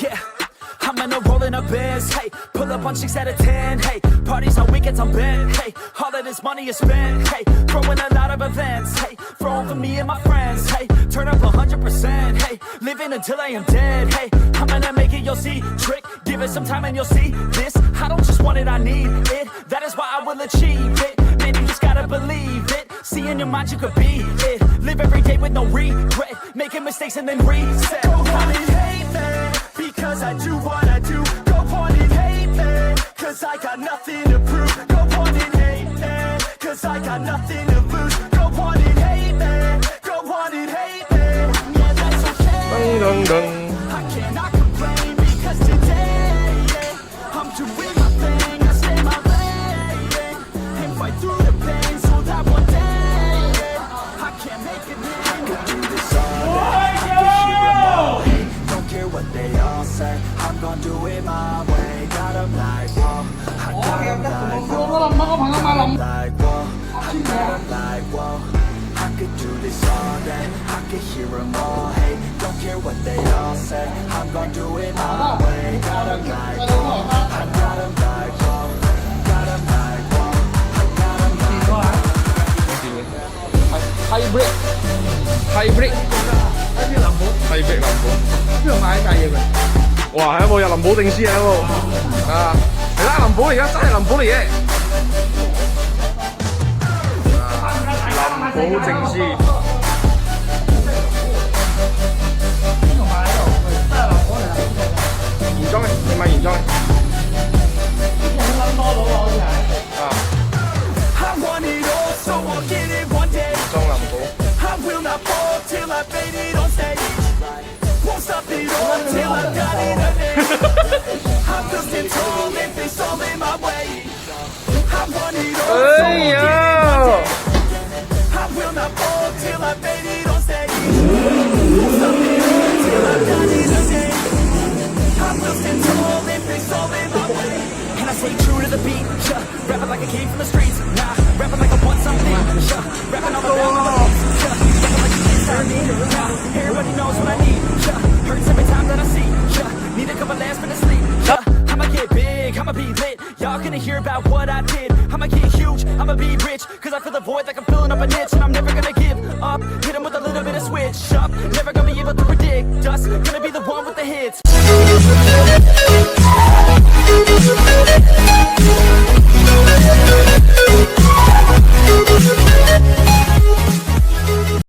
Yeah, I'm in a rollin' a biz, hey. Pull up on 6 out of 10, hey. Parties on weekends I'm bent, hey. All of this money is spent, hey. Throwing a lot of events, hey. Throwing for me and my friends, hey. Turn up 100%, hey. Living until I am dead, hey. I'm gonna make it, you'll see. Trick, give it some time and you'll see. This, I don't just want it, I need it. That is why I will achieve it. Man, you just gotta believe it. See in your mind you could be it. Live every day with no regret. Making mistakes and then reset. Go on and hate me, because I do what I do. Go on and hate me, cause I got nothing to prove. Go on and hate me, cause I got nothing to lose. Go on and hate me, go on and hate me. Yeah, that's okay. I cannot complain because today, yeah, I'm doing my thing. I stay my lane and fight through the pain so that one day, yeah, I can make it. I could do this all day. I can hear them all hate. Don't care what they all say. I'm gonna do it my way. Got 'em like, whoa. I got 'em like, whoa. Like, whoa. I got 'em like, whoa. I could do this all day. I could hear them all hate. Don't care what they all say. I'm gonna do it my way. Got 'em like, whoa. I got 'em like, whoa. Got 'em like, whoa. I got 'em like, whoa. Hybrid Hybrid Hybrid 林寶邊度買呢架嘢佢？哇！喺度有林寶定師喺度啊！嚟啦，林寶而家真係林寶嚟嘅，林寶正師。邊度買呢度？真係林寶嚟啦！原裝嘅，你買原裝嘅。啲人諗多到喎，好似係。啊。裝林寶。I will not fall till I fade it on stage. Won't stop it all till I got it again. I'm just in tall and face all in my way. I want it all, so I'll get it one day. I will not fall till I fade it on stage. Won't stop it all till I got it again. I will stand tall and face all in my way. And I stay true to the beat, yeah. Rapping like I came from the streets, nah. Rapping like I want something, yeah. Rapping all about the beats, yeah. Everybody knows what I need, yeah. Hurts every time that I see, yeah. Need a couple last minutes sleep, yeah. I'ma get big, I'ma be lit. Y'all gonna hear about what I did. I'ma get huge, I'ma be rich. Cause I feel the void like I'm filling up a niche. And I'm never gonna give up. Hit 'em with a little bit of switch up. Never gonna be able to predict us. Gonna be the one with the hits.